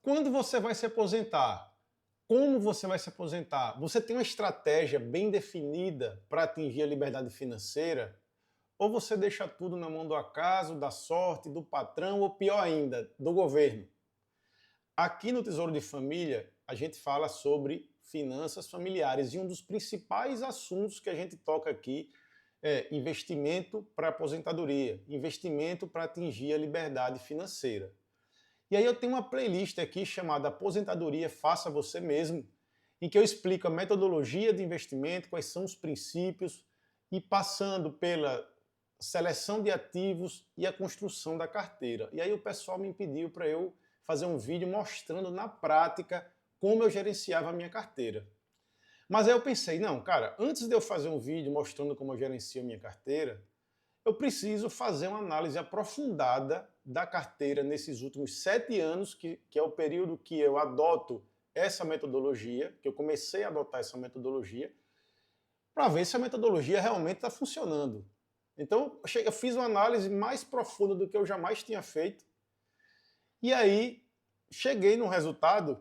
Quando você vai se aposentar? Como você vai se aposentar? Você tem uma estratégia bem definida para atingir a liberdade financeira? Ou você deixa tudo na mão do acaso, da sorte, do patrão ou pior ainda, do governo? Aqui no Tesouro de Família, a gente fala sobre finanças familiares e um dos principais assuntos que a gente toca aqui é investimento para aposentadoria, investimento para atingir a liberdade financeira. E aí eu tenho uma playlist aqui chamada Aposentadoria Faça Você Mesmo, em que eu explico a metodologia de investimento, quais são os princípios, e passando pela seleção de ativos e a construção da carteira. E aí o pessoal me pediu para eu fazer um vídeo mostrando na prática como eu gerenciava a minha carteira. Mas aí eu pensei, não, cara, antes de eu fazer um vídeo mostrando como eu gerencio a minha carteira, eu preciso fazer uma análise aprofundada da carteira nesses últimos 7 anos, que é o período que eu adoto essa metodologia, que eu comecei a adotar essa metodologia, para ver se a metodologia realmente está funcionando. Então, eu fiz uma análise mais profunda do que eu jamais tinha feito, e aí cheguei no resultado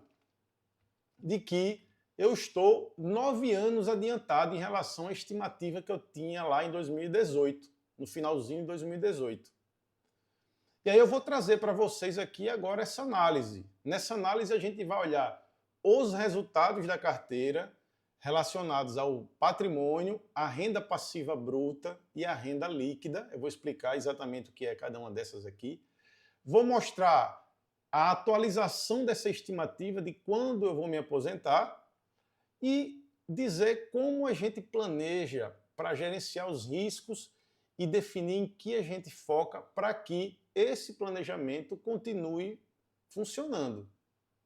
de que eu estou 9 anos adiantado em relação à estimativa que eu tinha lá em 2018, no finalzinho de 2018. E aí eu vou trazer para vocês aqui agora essa análise. Nessa análise a gente vai olhar os resultados da carteira relacionados ao patrimônio, à renda passiva bruta e à renda líquida. Eu vou explicar exatamente o que é cada uma dessas aqui. Vou mostrar a atualização dessa estimativa de quando eu vou me aposentar e dizer como a gente planeja para gerenciar os riscos e definir em que a gente foca para que esse planejamento continue funcionando,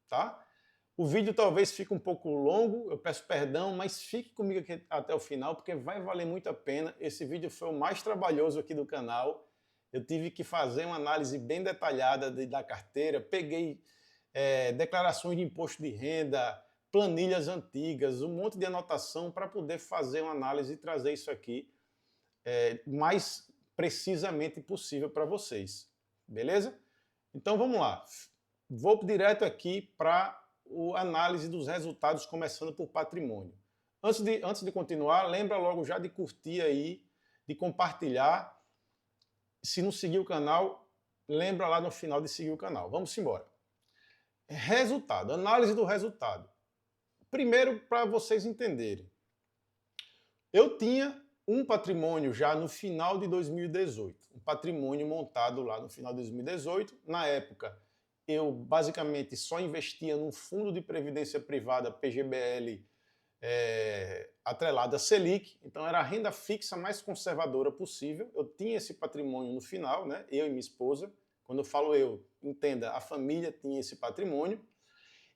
tá? O vídeo talvez fique um pouco longo, eu peço perdão, mas fique comigo aqui até o final, porque vai valer muito a pena. Esse vídeo foi o mais trabalhoso aqui do canal. Eu tive que fazer uma análise bem detalhada da carteira, peguei declarações de imposto de renda, planilhas antigas, um monte de anotação para poder fazer uma análise e trazer isso aqui mais precisamente possível para vocês. Beleza? Então vamos lá. Vou direto aqui para a análise dos resultados, começando por patrimônio. Antes de continuar, lembra logo já de curtir aí, de compartilhar. Se não seguir o canal, lembra lá no final de seguir o canal. Vamos embora. Resultado, análise do resultado. Primeiro, para vocês entenderem, eu tinha um patrimônio já no final de 2018, um patrimônio montado lá no final de 2018. Na época, eu basicamente só investia num fundo de previdência privada PGBL atrelado a Selic, então era a renda fixa mais conservadora possível. Eu tinha esse patrimônio no final, né? Eu e minha esposa. Quando eu falo eu, entenda, a família tinha esse patrimônio.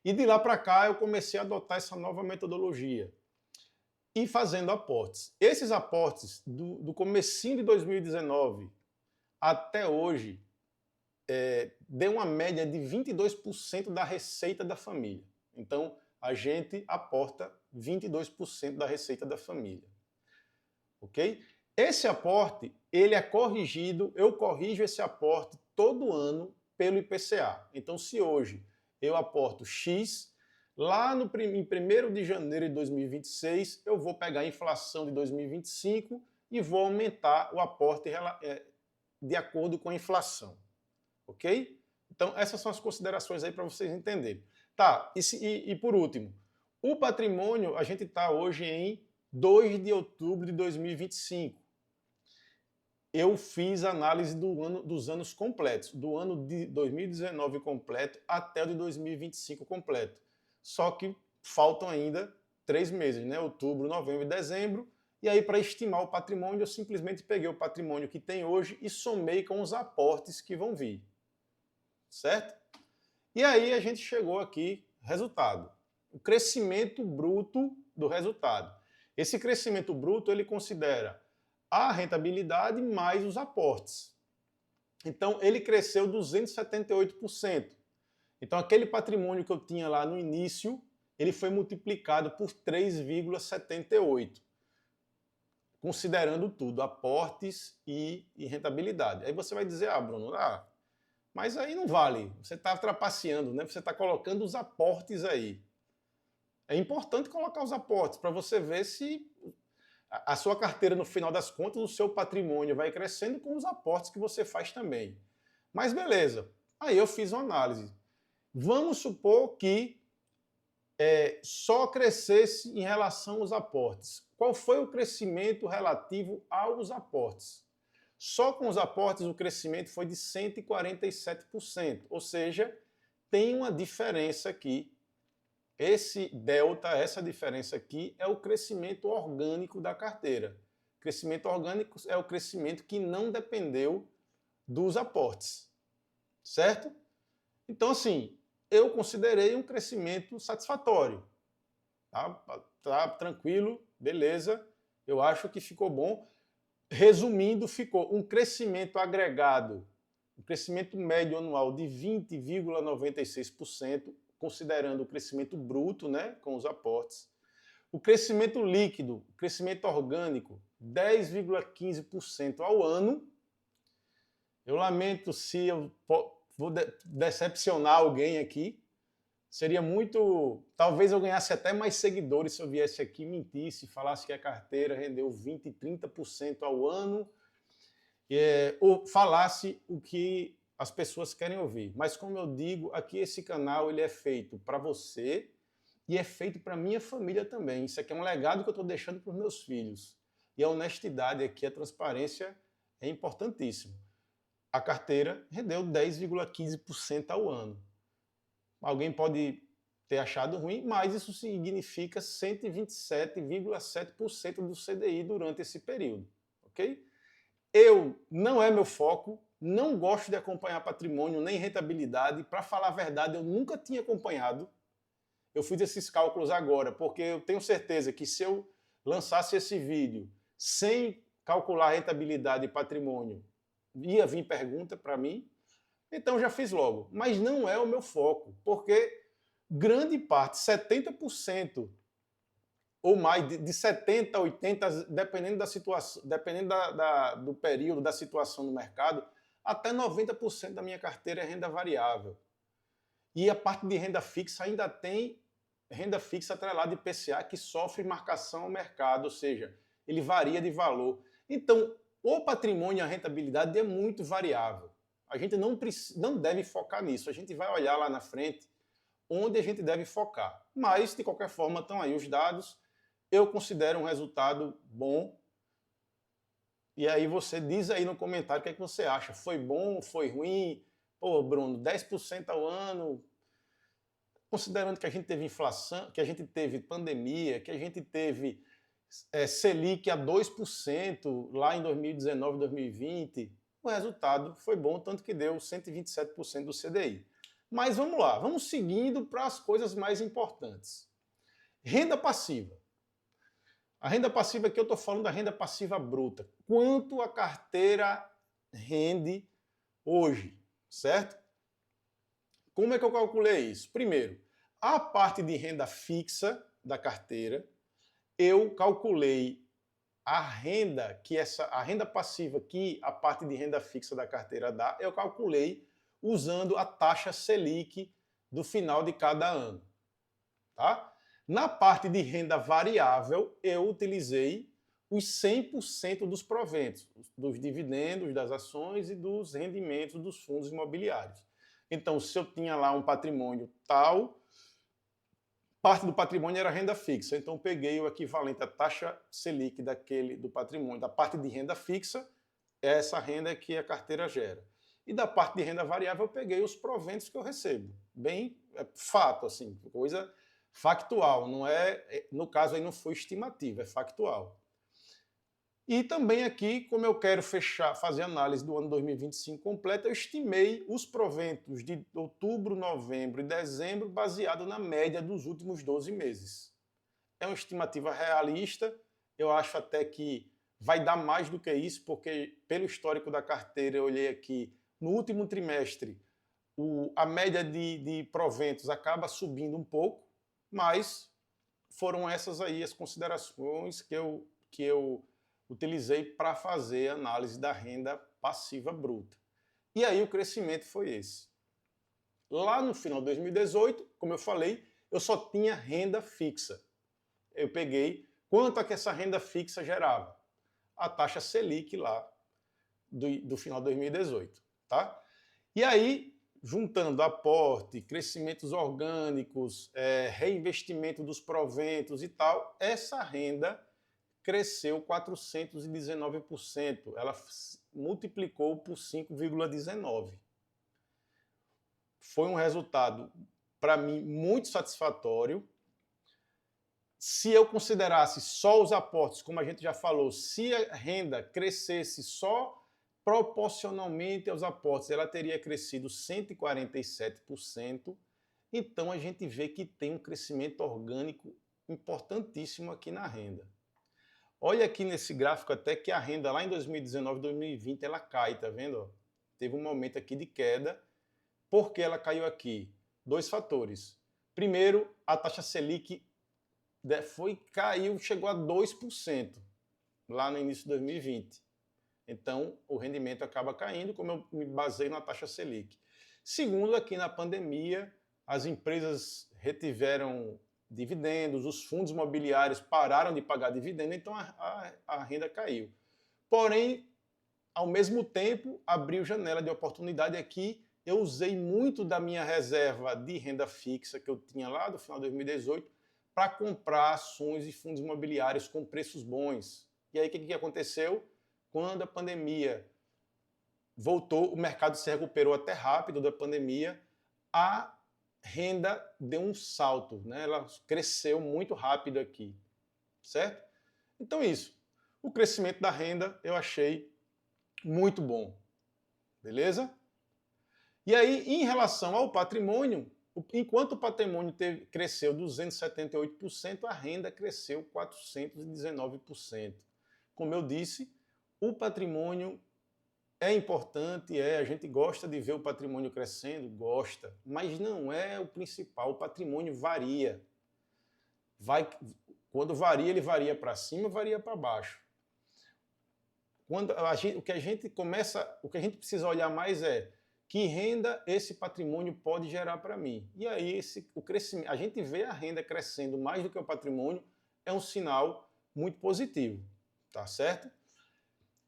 E de lá para cá eu comecei a adotar essa nova metodologia e fazendo aportes. Esses aportes do comecinho de 2019 até hoje deu uma média de 22% da receita da família. Então, a gente aporta 22% da receita da família. Ok? Esse aporte, ele é corrigido, eu corrijo esse aporte todo ano pelo IPCA. Então, se hoje eu aporto X, lá em 1º de janeiro de 2026, eu vou pegar a inflação de 2025 e vou aumentar o aporte de acordo com a inflação. Ok? Então, essas são as considerações aí para vocês entenderem. Tá, e por último, o patrimônio, a gente está hoje em 2 de outubro de 2025. Eu fiz análise dos anos completos, do ano de 2019 completo até o de 2025 completo. Só que faltam ainda 3 meses, né? Outubro, novembro e dezembro. E aí, para estimar o patrimônio, eu simplesmente peguei o patrimônio que tem hoje e somei com os aportes que vão vir. Certo? E aí a gente chegou aqui, resultado. O crescimento bruto do resultado. Esse crescimento bruto, ele considera a rentabilidade mais os aportes. Então, ele cresceu 278%. Então, aquele patrimônio que eu tinha lá no início, ele foi multiplicado por 3,78, considerando tudo, aportes e rentabilidade. Aí você vai dizer, Bruno, Mas aí não vale, você está trapaceando, né? Você está colocando os aportes aí. É importante colocar os aportes para você ver se a sua carteira, no final das contas, o seu patrimônio vai crescendo com os aportes que você faz também. Mas beleza, aí eu fiz uma análise. Vamos supor que só crescesse em relação aos aportes. Qual foi o crescimento relativo aos aportes? Só com os aportes o crescimento foi de 147%, ou seja, tem uma diferença aqui. Esse delta, essa diferença aqui, é o crescimento orgânico da carteira. Crescimento orgânico é o crescimento que não dependeu dos aportes, certo? Então, assim, eu considerei um crescimento satisfatório. Tá tranquilo, beleza, eu acho que ficou bom. Resumindo, ficou um crescimento agregado, um crescimento médio anual de 20,96%, considerando o crescimento bruto, né, com os aportes. O crescimento líquido, o crescimento orgânico, 10,15% ao ano. Eu lamento se eu vou decepcionar alguém aqui. Seria muito... Talvez eu ganhasse até mais seguidores se eu viesse aqui e mentisse, falasse que a carteira rendeu 20%, 30% ao ano, ou falasse o que as pessoas querem ouvir. Mas como eu digo, aqui esse canal ele é feito para você e é feito para minha família também. Isso aqui é um legado que eu estou deixando para os meus filhos. E a honestidade aqui, a transparência é importantíssimo. A carteira rendeu 10,15% ao ano. Alguém pode ter achado ruim, mas isso significa 127,7% do CDI durante esse período, ok? Não é meu foco, não gosto de acompanhar patrimônio nem rentabilidade. Para falar a verdade, eu nunca tinha acompanhado. Eu fiz esses cálculos agora, porque eu tenho certeza que se eu lançasse esse vídeo sem calcular rentabilidade e patrimônio, ia vir pergunta para mim. Então já fiz logo. Mas não é o meu foco, porque grande parte, 70% ou mais, de 70% a 80%, dependendo da situação, dependendo do período, da situação no mercado, até 90% da minha carteira é renda variável. E a parte de renda fixa ainda tem renda fixa atrelada de IPCA que sofre marcação ao mercado, ou seja, ele varia de valor. Então, o patrimônio e a rentabilidade é muito variável. A gente não deve focar nisso. A gente vai olhar lá na frente onde a gente deve focar. Mas, de qualquer forma, estão aí os dados. Eu considero um resultado bom. E aí você diz aí no comentário o que é que você acha. Foi bom? Foi ruim? Pô, Bruno, 10% ao ano, considerando que a gente teve inflação, que a gente teve pandemia, que a gente teve Selic a 2% lá em 2019, 2020, o resultado foi bom, tanto que deu 127% do CDI. Mas vamos lá, vamos seguindo para as coisas mais importantes. Renda passiva. A renda passiva aqui eu estou falando da renda passiva bruta. Quanto a carteira rende hoje, certo? Como é que eu calculei isso? Primeiro, a parte de renda fixa da carteira, eu calculei a renda a renda passiva que a parte de renda fixa da carteira dá, eu calculei usando a taxa Selic do final de cada ano, tá? Na parte de renda variável, eu utilizei os 100% dos proventos, dos dividendos das ações e dos rendimentos dos fundos imobiliários. Então, se eu tinha lá um patrimônio tal, parte do patrimônio era renda fixa. Então, eu peguei o equivalente à taxa Selic do patrimônio, da parte de renda fixa, é essa renda que a carteira gera. E da parte de renda variável, eu peguei os proventos que eu recebo. Bem, fato, assim, coisa factual. Não é, no caso aí não foi estimativa, é factual. E também aqui, como eu quero fazer análise do ano 2025 completa, eu estimei os proventos de outubro, novembro e dezembro baseado na média dos últimos 12 meses. É uma estimativa realista, eu acho até que vai dar mais do que isso, porque pelo histórico da carteira eu olhei aqui, no último trimestre, a média de proventos acaba subindo um pouco, mas foram essas aí as considerações que eu utilizei para fazer a análise da renda passiva bruta. E aí o crescimento foi esse. Lá no final de 2018, como eu falei, eu só tinha renda fixa. Eu peguei quanto é que essa renda fixa gerava. A taxa Selic lá do final de 2018. Tá? E aí, juntando aporte, crescimentos orgânicos, reinvestimento dos proventos e tal, essa renda cresceu 419%. Ela multiplicou por 5,19. Foi um resultado, para mim, muito satisfatório. Se eu considerasse só os aportes, como a gente já falou, se a renda crescesse só proporcionalmente aos aportes, ela teria crescido 147%. Então a gente vê que tem um crescimento orgânico importantíssimo aqui na renda. Olha aqui nesse gráfico até que a renda lá em 2019, 2020, ela cai, tá vendo? Teve um momento aqui de queda. Por que ela caiu aqui? Dois fatores. Primeiro, a taxa Selic caiu, chegou a 2% lá no início de 2020. Então, o rendimento acaba caindo, como eu me baseio na taxa Selic. Segundo, aqui na pandemia, as empresas retiveram dividendos, os fundos imobiliários pararam de pagar dividendo, então a renda caiu. Porém, ao mesmo tempo, abriu janela de oportunidade aqui. Eu usei muito da minha reserva de renda fixa que eu tinha lá do final de 2018 para comprar ações e fundos imobiliários com preços bons. E aí, o que aconteceu? Quando a pandemia voltou, o mercado se recuperou até rápido da pandemia, a renda deu um salto, né? Ela cresceu muito rápido aqui, certo? Então isso, o crescimento da renda eu achei muito bom, beleza? E aí, em relação ao patrimônio, enquanto o patrimônio cresceu 278%, a renda cresceu 419%. Como eu disse, o patrimônio é importante, a gente gosta de ver o patrimônio crescendo, gosta, mas não é o principal. O patrimônio varia. Quando varia, ele varia para cima, varia para baixo. O que a gente precisa olhar mais é que renda esse patrimônio pode gerar para mim. E aí o crescimento, a gente vê a renda crescendo mais do que o patrimônio, é um sinal muito positivo, tá certo?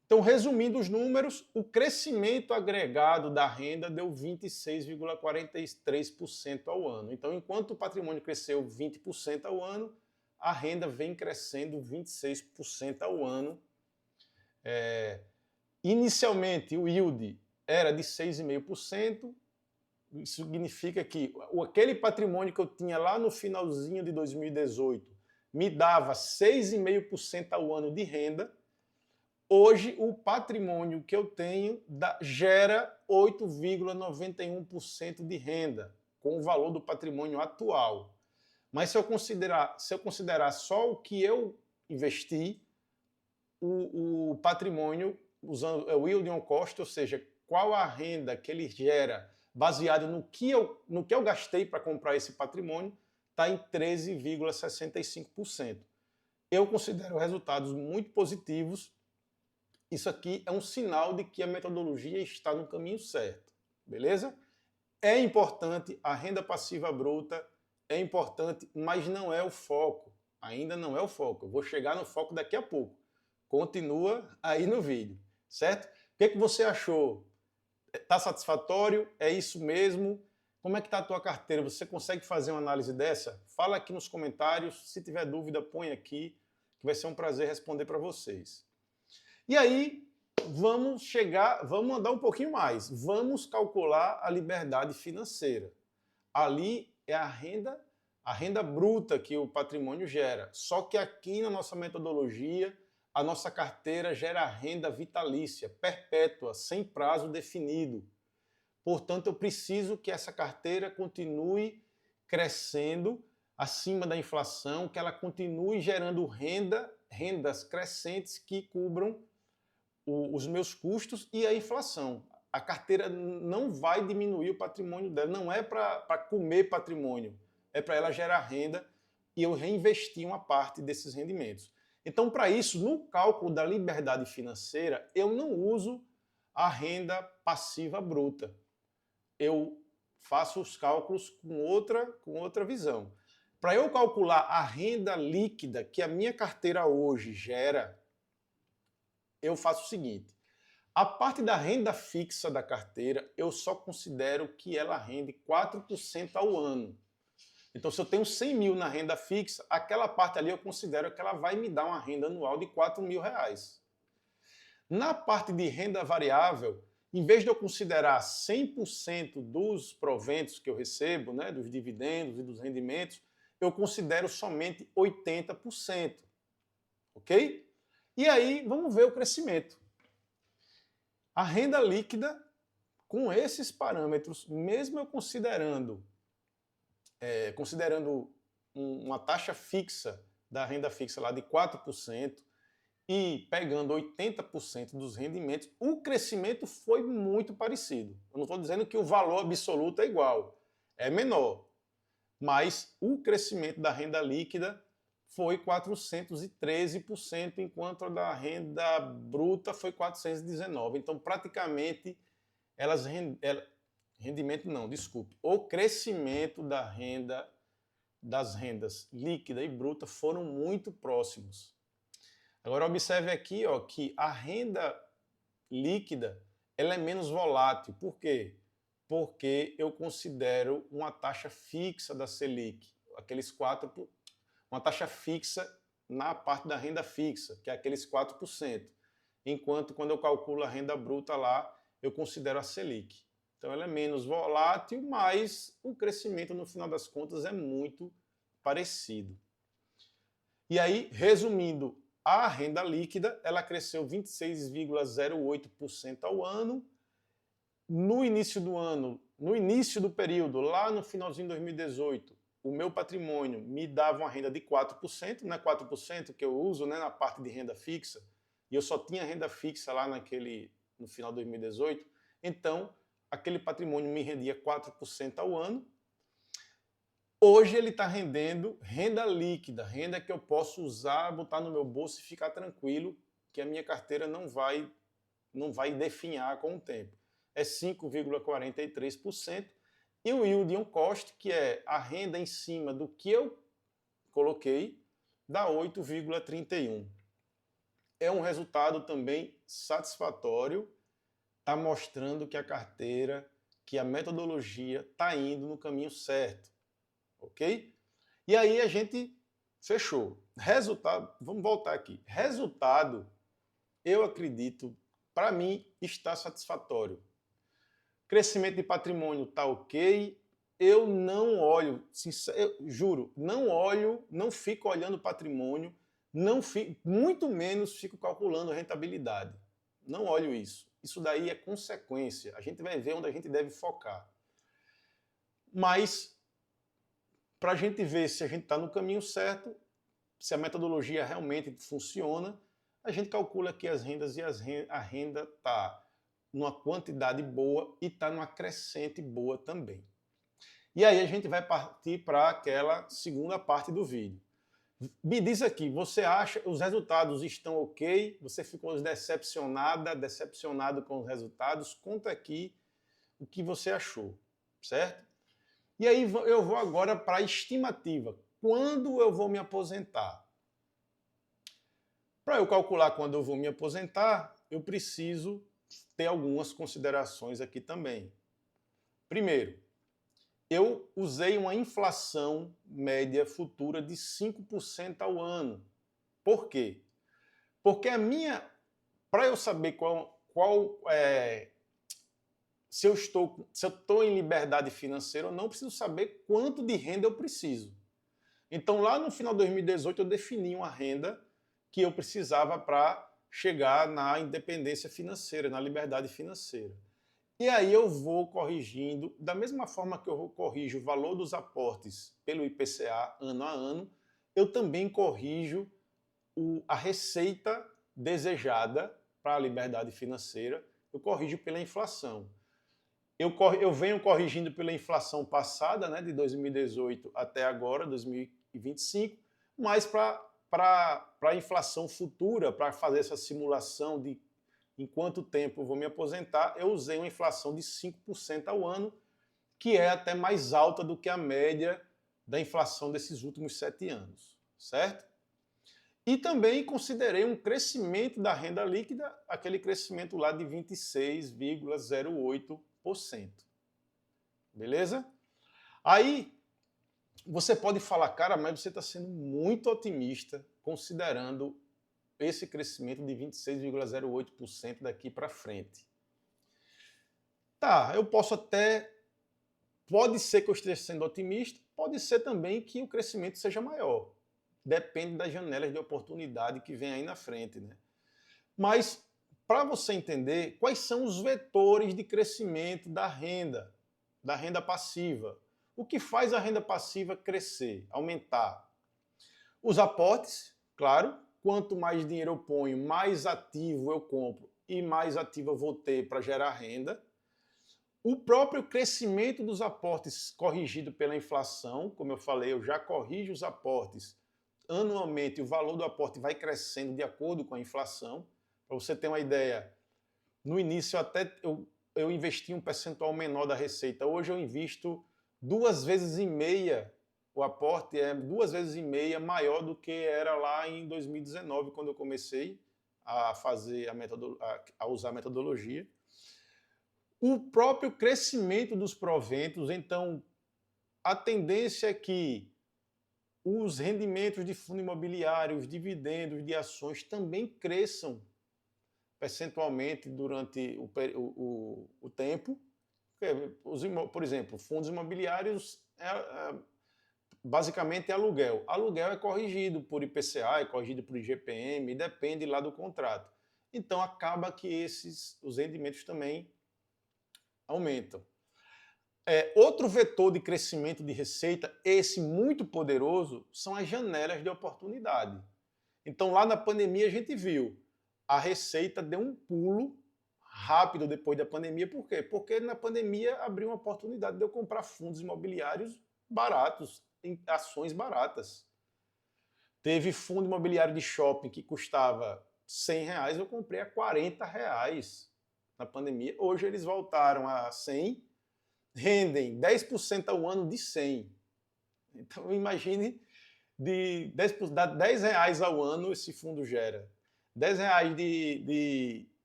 Então, resumindo os números, o crescimento agregado da renda deu 26,43% ao ano. Então, enquanto o patrimônio cresceu 20% ao ano, a renda vem crescendo 26% ao ano. Inicialmente, o yield era de 6,5%. Isso significa que aquele patrimônio que eu tinha lá no finalzinho de 2018 me dava 6,5% ao ano de renda. Hoje, o patrimônio que eu tenho gera 8,91% de renda, com o valor do patrimônio atual. Mas se eu considerar só o que eu investi, o patrimônio, usando o yield on cost, ou seja, qual a renda que ele gera baseado no que eu gastei para comprar esse patrimônio, está em 13,65%. Eu considero resultados muito positivos. Isso aqui é um sinal de que a metodologia está no caminho certo, beleza? É importante, a renda passiva bruta é importante, mas não é o foco. Ainda não é o foco. Eu vou chegar no foco daqui a pouco. Continua aí no vídeo, certo? O que você achou? Está satisfatório? É isso mesmo? Como é que está a tua carteira? Você consegue fazer uma análise dessa? Fala aqui nos comentários. Se tiver dúvida, põe aqui, que vai ser um prazer responder para vocês. E aí, vamos andar um pouquinho mais. Vamos calcular a liberdade financeira. Ali é a renda bruta que o patrimônio gera. Só que aqui na nossa metodologia, a nossa carteira gera renda vitalícia, perpétua, sem prazo definido. Portanto, eu preciso que essa carteira continue crescendo acima da inflação, que ela continue gerando rendas crescentes que cubram os meus custos e a inflação. A carteira não vai diminuir o patrimônio dela, não é para comer patrimônio, é para ela gerar renda e eu reinvestir uma parte desses rendimentos. Então, para isso, no cálculo da liberdade financeira, eu não uso a renda passiva bruta. Eu faço os cálculos com outra visão. Para eu calcular a renda líquida que a minha carteira hoje gera, eu faço o seguinte: a parte da renda fixa da carteira, eu só considero que ela rende 4% ao ano. Então, se eu tenho 100 mil na renda fixa, aquela parte ali eu considero que ela vai me dar uma renda anual de 4 mil reais. Na parte de renda variável, em vez de eu considerar 100% dos proventos que eu recebo, né, dos dividendos e dos rendimentos, eu considero somente 80%. Ok? E aí, vamos ver o crescimento. A renda líquida, com esses parâmetros, mesmo eu considerando uma taxa fixa da renda fixa lá de 4% e pegando 80% dos rendimentos, o crescimento foi muito parecido. Eu não estou dizendo que o valor absoluto é igual, é menor. Mas o crescimento da renda líquida foi 413%, enquanto a da renda bruta foi 419%. Então, praticamente, rendimento não, desculpe. O crescimento das rendas líquida e bruta foram muito próximos. Agora, observe aqui que a renda líquida ela é menos volátil. Por quê? Porque eu considero uma taxa fixa da Selic, uma taxa fixa na parte da renda fixa, que é aqueles 4%. Enquanto quando eu calculo a renda bruta lá, eu considero a Selic. Então ela é menos volátil, mas o crescimento no final das contas é muito parecido. E aí, resumindo, a renda líquida ela cresceu 26,08% ao ano. No início do ano, no início do período, lá no finalzinho de 2018, o meu patrimônio me dava uma renda de 4%, não é 4% que eu uso, né, na parte de renda fixa, e eu só tinha renda fixa lá no final de 2018, então aquele patrimônio me rendia 4% ao ano. Hoje ele está rendendo renda líquida, renda que eu posso usar, botar no meu bolso e ficar tranquilo, que a minha carteira não vai definhar com o tempo. É 5,43%. E o yield on cost, que é a renda em cima do que eu coloquei, dá 8,31%. É um resultado também satisfatório, está mostrando que a carteira, que a metodologia está indo no caminho certo. Ok? E aí a gente fechou. Resultado, vamos voltar aqui. Resultado, eu acredito, para mim, está satisfatório. Crescimento de patrimônio está ok. Eu não olho, eu juro, não fico olhando patrimônio, muito menos fico calculando rentabilidade. Não olho isso. Isso daí é consequência. A gente vai ver onde a gente deve focar. Mas para a gente ver se a gente está no caminho certo, se a metodologia realmente funciona, a gente calcula aqui as rendas e a renda está numa quantidade boa e está numa crescente boa também. E aí a gente vai partir para aquela segunda parte do vídeo. Me diz aqui, você acha que os resultados estão ok? Você ficou decepcionado com os resultados? Conta aqui o que você achou, certo? E aí eu vou agora para a estimativa. Quando eu vou me aposentar? Para eu calcular quando eu vou me aposentar, eu preciso ter algumas considerações aqui também. Primeiro, eu usei uma inflação média futura de 5% ao ano. Por quê? Porque para eu saber se eu estou em liberdade financeira, eu não preciso saber quanto de renda eu preciso. Então, lá no final de 2018, eu defini uma renda que eu precisava para chegar na independência financeira, na liberdade financeira. E aí eu vou corrigindo, da mesma forma que eu corrijo o valor dos aportes pelo IPCA ano a ano, eu também corrijo a receita desejada para a liberdade financeira, eu corrijo pela inflação. Eu venho corrigindo pela inflação passada, né, de 2018 até agora, 2025, mas para a inflação futura, para fazer essa simulação de em quanto tempo eu vou me aposentar, eu usei uma inflação de 5% ao ano, que é até mais alta do que a média da inflação desses últimos 7 anos, certo? E também considerei um crescimento da renda líquida, aquele crescimento lá de 26,08%. Beleza? Aí você pode falar, cara, mas você está sendo muito otimista considerando esse crescimento de 26,08% daqui para frente. Tá, eu posso até. Pode ser que eu esteja sendo otimista, pode ser também que o crescimento seja maior. Depende das janelas de oportunidade que vem aí na frente, né? Mas, para você entender, quais são os vetores de crescimento da renda passiva? O que faz a renda passiva crescer, aumentar? Os aportes, claro. Quanto mais dinheiro eu ponho, mais ativo eu compro e mais ativo eu vou ter para gerar renda. O próprio crescimento dos aportes corrigido pela inflação, como eu falei, eu já corrijo os aportes anualmente, o valor do aporte vai crescendo de acordo com a inflação. Para você ter uma ideia, no início até eu investi um percentual menor da receita. Hoje eu invisto 2,5 vezes o aporte, é 2,5 vezes maior do que era lá em 2019, quando eu comecei a fazer a usar a metodologia. O próprio crescimento dos proventos, então a tendência é que os rendimentos de fundo imobiliário, os dividendos de ações também cresçam percentualmente durante o tempo. Por exemplo, fundos imobiliários basicamente é aluguel. Aluguel é corrigido por IPCA, é corrigido por IGPM, depende lá do contrato. Então acaba que os rendimentos também aumentam. Outro vetor de crescimento de receita, esse muito poderoso, são as janelas de oportunidade. Então lá na pandemia a gente viu, a receita deu um pulo rápido depois da pandemia. Por quê? Porque na pandemia abriu uma oportunidade de eu comprar fundos imobiliários baratos, em ações baratas. Teve fundo imobiliário de shopping que custava R$100, eu comprei a R$40 na pandemia. Hoje eles voltaram a 100, rendem 10% ao ano de 100. Então imagine, dá R$10 ao ano esse fundo gera. R$10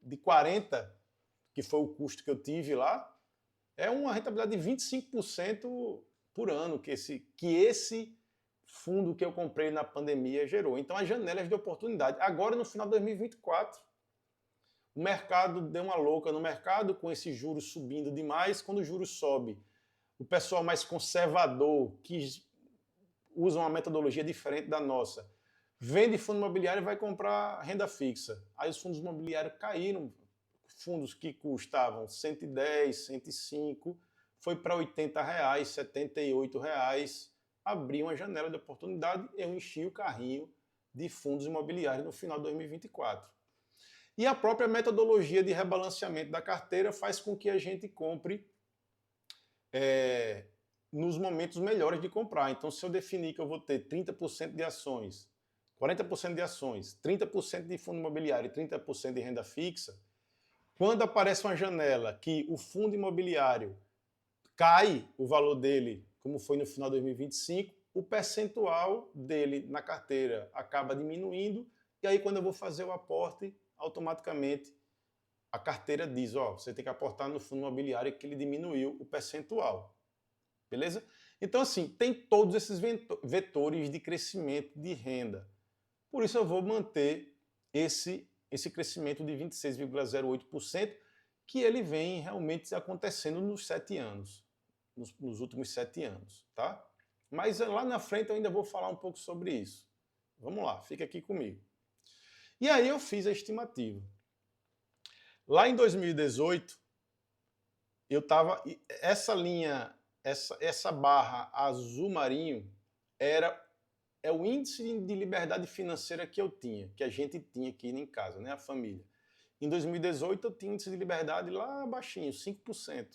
de 40, que foi o custo que eu tive lá, é uma rentabilidade de 25% por ano que esse fundo que eu comprei na pandemia gerou. Então, as janelas de oportunidade. Agora, no final de 2024, o mercado deu uma louca no mercado, com esses juros subindo demais. Quando o juros sobe, o pessoal mais conservador, que usa uma metodologia diferente da nossa, vende fundo imobiliário e vai comprar renda fixa. Aí os fundos imobiliários caíram. Fundos que custavam 110, 105, foi para R$80, R$78. Abri uma janela de oportunidade, eu enchi o carrinho de fundos imobiliários no final de 2024. E a própria metodologia de rebalanceamento da carteira faz com que a gente compre nos momentos melhores de comprar. Então, se eu definir que eu vou ter 30% de ações, 40% de ações, 30% de fundo imobiliário e 30% de renda fixa, quando aparece uma janela que o fundo imobiliário cai o valor dele, como foi no final de 2025, o percentual dele na carteira acaba diminuindo, e aí quando eu vou fazer o aporte, automaticamente a carteira diz, você tem que aportar no fundo imobiliário que ele diminuiu o percentual. Beleza? Então, assim, tem todos esses vetores de crescimento de renda. Por isso eu vou manter esse crescimento de 26,08%, que ele vem realmente acontecendo nos 7 anos, nos últimos 7 anos, tá? Mas lá na frente eu ainda vou falar um pouco sobre isso. Vamos lá, fica aqui comigo. E aí eu fiz a estimativa. Lá em 2018, eu estava... Essa linha, essa barra azul marinho, é o índice de liberdade financeira que eu tinha, que a gente tinha aqui em casa, né, a família. Em 2018 eu tinha índice de liberdade lá baixinho, 5%.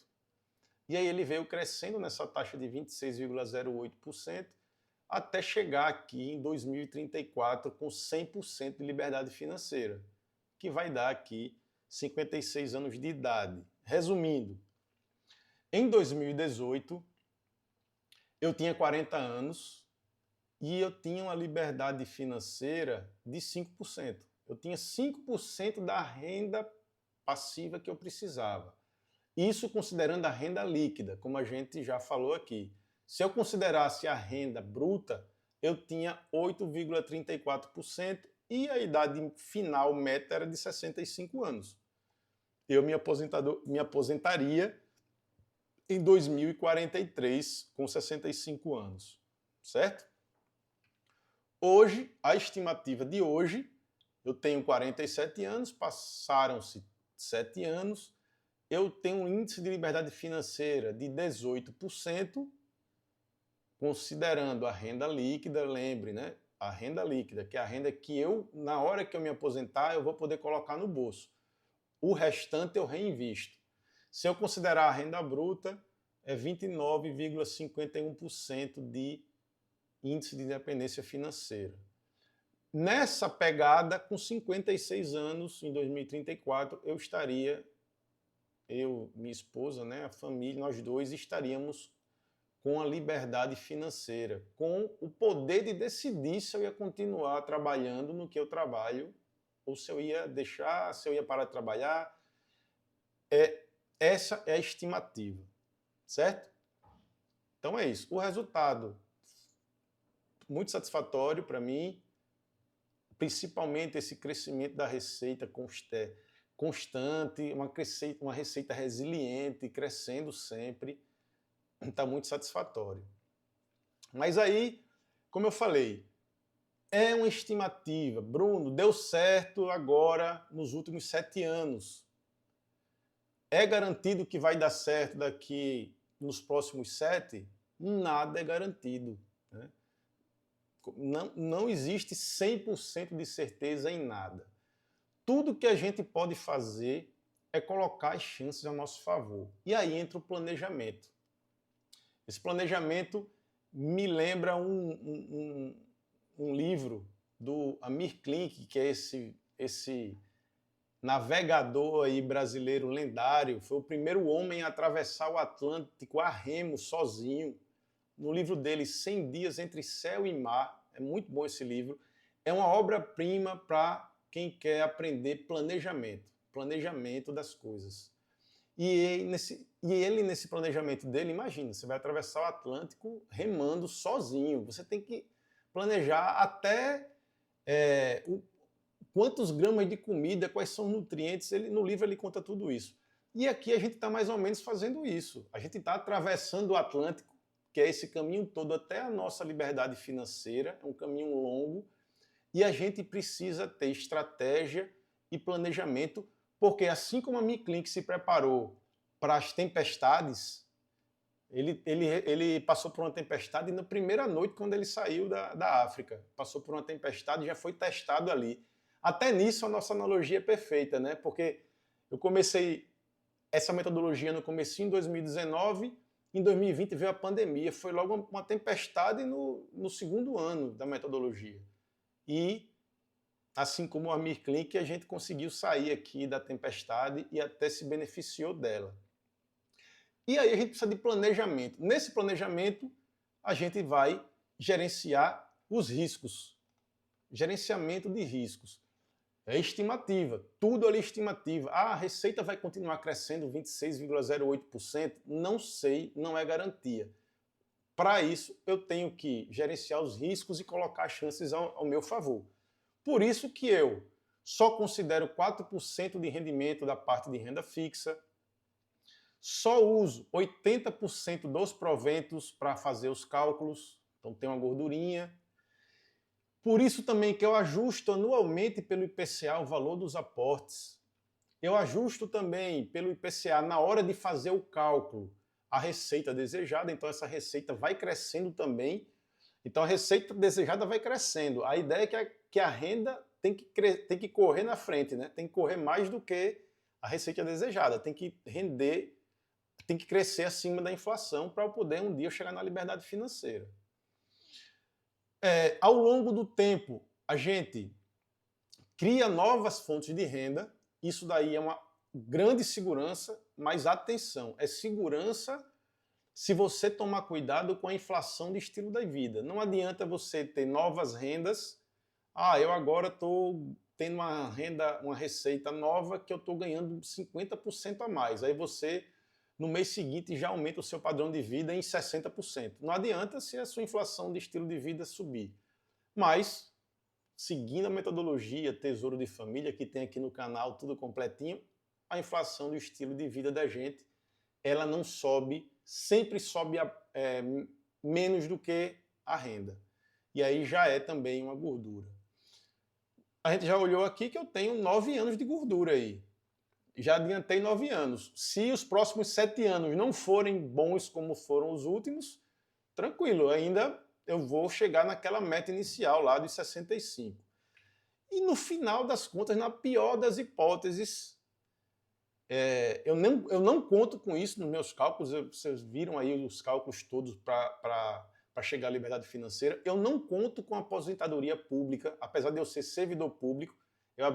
E aí ele veio crescendo nessa taxa de 26,08% até chegar aqui em 2034 com 100% de liberdade financeira, que vai dar aqui 56 anos de idade. Resumindo, em 2018, eu tinha 40 anos e eu tinha uma liberdade financeira de 5%. Eu tinha 5% da renda passiva que eu precisava. Isso considerando a renda líquida, como a gente já falou aqui. Se eu considerasse a renda bruta, eu tinha 8,34% e a idade final meta era de 65 anos. Eu me aposentaria em 2043 com 65 anos, certo? Hoje, a estimativa de hoje, eu tenho 47 anos, passaram-se 7 anos, eu tenho um índice de liberdade financeira de 18%, considerando a renda líquida, lembre, né? A renda líquida, que é a renda que eu, na hora que eu me aposentar, eu vou poder colocar no bolso. O restante eu reinvisto. Se eu considerar a renda bruta, é 29,51% de índice de independência financeira. Nessa pegada, com 56 anos, em 2034, minha esposa, né, a família, nós dois estaríamos com a liberdade financeira, com o poder de decidir se eu ia continuar trabalhando no que eu trabalho, ou se eu ia deixar, se eu ia parar de trabalhar. Essa é a estimativa, certo? Então é isso. O resultado, muito satisfatório para mim, principalmente esse crescimento da receita constante, uma receita resiliente, crescendo sempre, está muito satisfatório. Mas aí, como eu falei, é uma estimativa. Bruno, deu certo agora nos últimos 7 anos. É garantido que vai dar certo daqui nos próximos 7? Nada é garantido, né? Não existe 100% de certeza em nada. Tudo que a gente pode fazer é colocar as chances a nosso favor. E aí entra o planejamento. Esse planejamento me lembra um livro do Amir Klink, que é esse navegador aí brasileiro lendário, foi o primeiro homem a atravessar o Atlântico a remo, sozinho. No livro dele, 100 Dias Entre Céu e Mar, é muito bom esse livro, é uma obra-prima para quem quer aprender planejamento das coisas. E ele, nesse planejamento dele, imagina, você vai atravessar o Atlântico remando sozinho, você tem que planejar até quantos gramas de comida, quais são os nutrientes, no livro ele conta tudo isso. E aqui a gente está mais ou menos fazendo isso. A gente está atravessando o Atlântico, que é esse caminho todo até a nossa liberdade financeira, é um caminho longo, e a gente precisa ter estratégia e planejamento, porque assim como a Amir Klink se preparou para as tempestades, ele passou por uma tempestade na primeira noite quando ele saiu da África. Passou por uma tempestade e já foi testado ali. Até nisso a nossa analogia é perfeita, né? Porque eu comecei essa metodologia no comecinho de 2019, em 2020 veio a pandemia, foi logo uma tempestade no segundo ano da metodologia. E, assim como o Amir Klink, a gente conseguiu sair aqui da tempestade e até se beneficiou dela. E aí a gente precisa de planejamento. Nesse planejamento, a gente vai gerenciar os riscos. Gerenciamento de riscos. É estimativa, tudo ali é estimativa. A receita vai continuar crescendo 26,08%? Não sei, não é garantia. Para isso, eu tenho que gerenciar os riscos e colocar as chances ao meu favor. Por isso que eu só considero 4% de rendimento da parte de renda fixa, só uso 80% dos proventos para fazer os cálculos, então tem uma gordurinha. Por isso também que eu ajusto anualmente pelo IPCA o valor dos aportes. Eu ajusto também pelo IPCA na hora de fazer o cálculo a receita desejada, então essa receita vai crescendo também. Então a receita desejada vai crescendo. A ideia é que a renda tem que correr na frente, né? Tem que correr mais do que a receita desejada, tem que render, tem que crescer acima da inflação para eu poder um dia chegar na liberdade financeira. Ao longo do tempo, a gente cria novas fontes de renda, isso daí é uma grande segurança, mas atenção, é segurança se você tomar cuidado com a inflação de estilo da vida. Não adianta você ter novas rendas. Eu agora estou tendo uma renda, uma receita nova que eu estou ganhando 50% a mais. Aí você, no mês seguinte, já aumenta o seu padrão de vida em 60%. Não adianta se a sua inflação de estilo de vida subir. Mas, seguindo a metodologia Tesouro de Família, que tem aqui no canal tudo completinho, a inflação do estilo de vida da gente, ela não sobe, sempre sobe menos do que a renda. E aí já é também uma gordura. A gente já olhou aqui que eu tenho 9 anos de gordura aí. Já adiantei 9 anos. Se os próximos 7 anos não forem bons como foram os últimos, tranquilo, ainda eu vou chegar naquela meta inicial lá de 65. E no final das contas, na pior das hipóteses, eu não conto com isso nos meus cálculos. Vocês viram aí os cálculos todos para chegar à liberdade financeira. Eu não conto com a aposentadoria pública, apesar de eu ser servidor público. Eu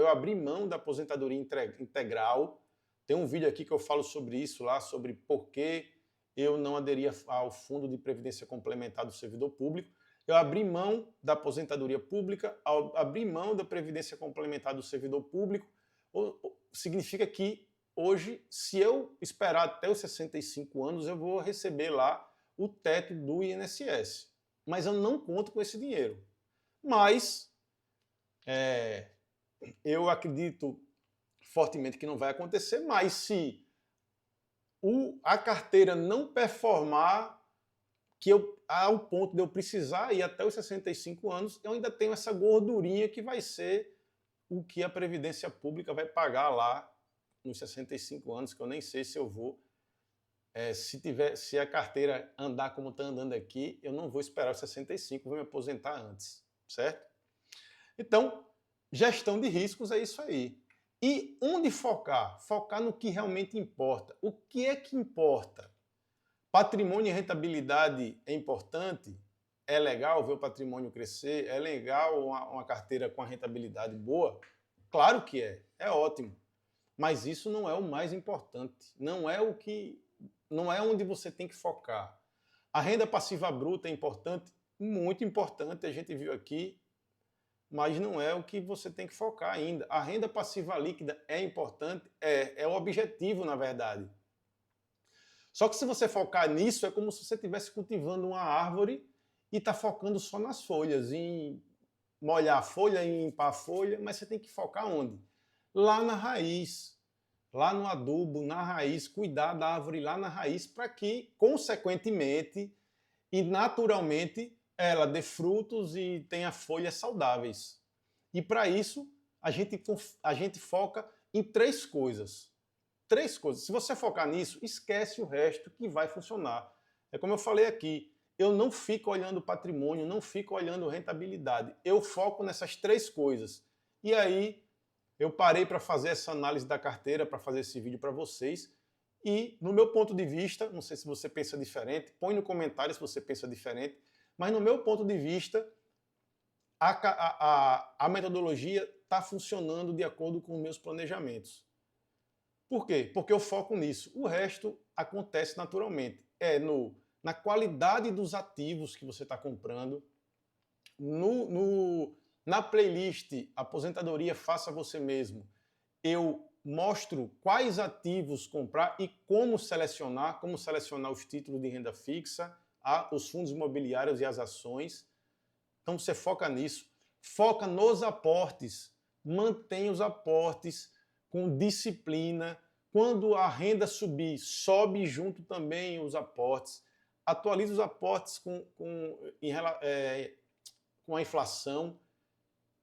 abri mão da aposentadoria integral. Tem um vídeo aqui que eu falo sobre isso lá, sobre por que eu não aderia ao Fundo de Previdência Complementar do Servidor Público. Eu abri mão da aposentadoria pública, abri mão da Previdência Complementar do Servidor Público. Significa que hoje, se eu esperar até os 65 anos, eu vou receber lá o teto do INSS. Mas eu não conto com esse dinheiro. Mas eu acredito fortemente que não vai acontecer, mas se a carteira não performar ao ponto de eu precisar ir até os 65 anos, eu ainda tenho essa gordurinha que vai ser o que a Previdência Pública vai pagar lá nos 65 anos, que eu nem sei se eu vou. Se a carteira andar como está andando aqui, eu não vou esperar os 65, vou me aposentar antes, certo? Então, gestão de riscos é isso aí. E onde focar? Focar no que realmente importa. O que é que importa? Patrimônio e rentabilidade é importante? É legal ver o patrimônio crescer? É legal uma carteira com a rentabilidade boa? Claro que é ótimo. Mas isso não é o mais importante. Não é onde você tem que focar. A renda passiva bruta é importante? Muito importante, a gente viu aqui, mas não é o que você tem que focar ainda. A renda passiva líquida é importante? É o objetivo, na verdade. Só que se você focar nisso, é como se você estivesse cultivando uma árvore e está focando só nas folhas, em molhar a folha, em limpar a folha, mas você tem que focar onde? Lá na raiz, lá no adubo, na raiz, cuidar da árvore lá na raiz para que, consequentemente e naturalmente, ela dê frutos e tenha folhas saudáveis. E para isso, a gente foca em 3 coisas. 3 coisas. Se você focar nisso, esquece o resto que vai funcionar. É como eu falei aqui, eu não fico olhando patrimônio, não fico olhando rentabilidade. Eu foco nessas 3 coisas. E aí, eu parei para fazer essa análise da carteira, para fazer esse vídeo para vocês. E, no meu ponto de vista, não sei se você pensa diferente, põe no comentário se você pensa diferente, mas no meu ponto de vista, a metodologia está funcionando de acordo com os meus planejamentos. Por quê? Porque eu foco nisso. O resto acontece naturalmente. Na qualidade dos ativos que você está comprando, na playlist Aposentadoria Faça Você Mesmo, eu mostro quais ativos comprar e como selecionar os títulos de renda fixa, os fundos imobiliários e as ações. Então você foca nisso. Foca nos aportes. Mantém os aportes com disciplina. Quando a renda subir, sobe junto também os aportes. Atualize os aportes com a inflação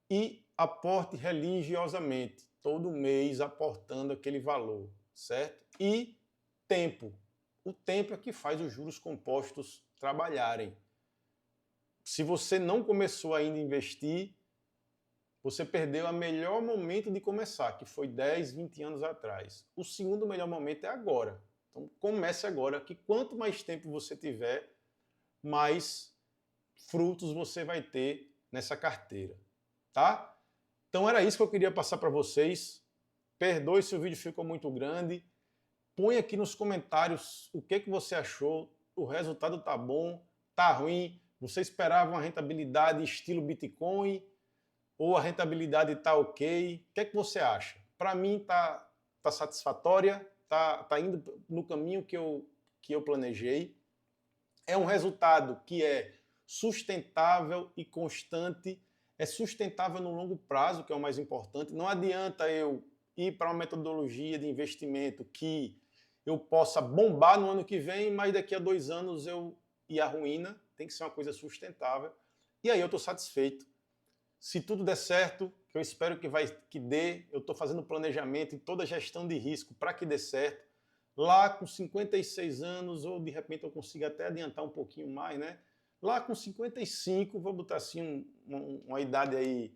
e aporte religiosamente, todo mês aportando aquele valor, certo? E tempo. O tempo é que faz os juros compostos trabalharem. Se você não começou ainda a investir, você perdeu o melhor momento de começar, que foi 10, 20 anos atrás. O segundo melhor momento é agora. Então comece agora, que quanto mais tempo você tiver, mais frutos você vai ter nessa carteira, tá? Então era isso que eu queria passar para vocês. Perdoe se o vídeo ficou muito grande. Põe aqui nos comentários o que você achou. O resultado tá bom, tá ruim? Você esperava uma rentabilidade estilo Bitcoin ou a rentabilidade tá ok? O que você acha? Para mim tá satisfatória, tá indo no caminho que eu planejei. É um resultado que é sustentável e constante, é sustentável no longo prazo, que é o mais importante. Não adianta eu ir para uma metodologia de investimento que eu possa bombar no ano que vem, mas daqui a 2 anos eu ir à ruína. Tem que ser uma coisa sustentável. E aí eu estou satisfeito. Se tudo der certo, que eu espero que dê, eu estou fazendo planejamento e toda a gestão de risco para que dê certo. Lá com 56 anos, ou de repente eu consigo até adiantar um pouquinho mais, né? Lá com 55, vou botar assim uma idade aí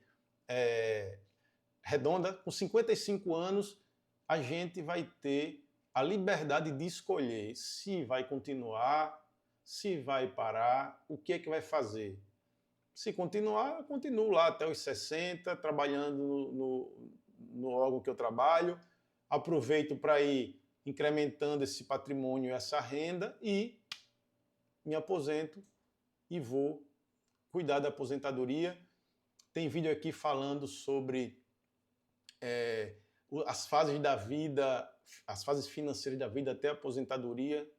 redonda, com 55 anos, a gente vai ter a liberdade de escolher se vai continuar, se vai parar, o que é que vai fazer. Se continuar, eu continuo lá até os 60, trabalhando no órgão que eu trabalho, aproveito para ir incrementando esse patrimônio, essa renda e me aposento e vou cuidar da aposentadoria. Tem vídeo aqui falando sobre as fases da vida, as fases financeiras da vida até a aposentadoria.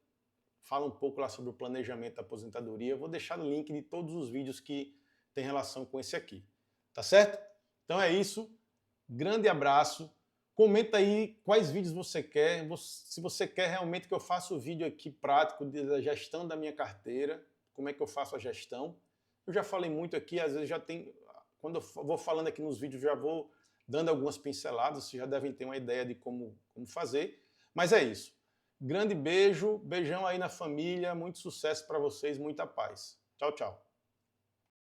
Fala um pouco lá sobre o planejamento da aposentadoria. Eu vou deixar o link de todos os vídeos que tem relação com esse aqui. Tá certo? Então é isso. Grande abraço. Comenta aí quais vídeos você quer. Se você quer realmente que eu faça o vídeo aqui prático da gestão da minha carteira, como é que eu faço a gestão. Eu já falei muito aqui, às vezes já tem... Quando eu vou falando aqui nos vídeos, já vou dando algumas pinceladas, vocês já devem ter uma ideia de como fazer. Mas é isso. Grande beijo, beijão aí na família, muito sucesso para vocês, muita paz. Tchau, tchau.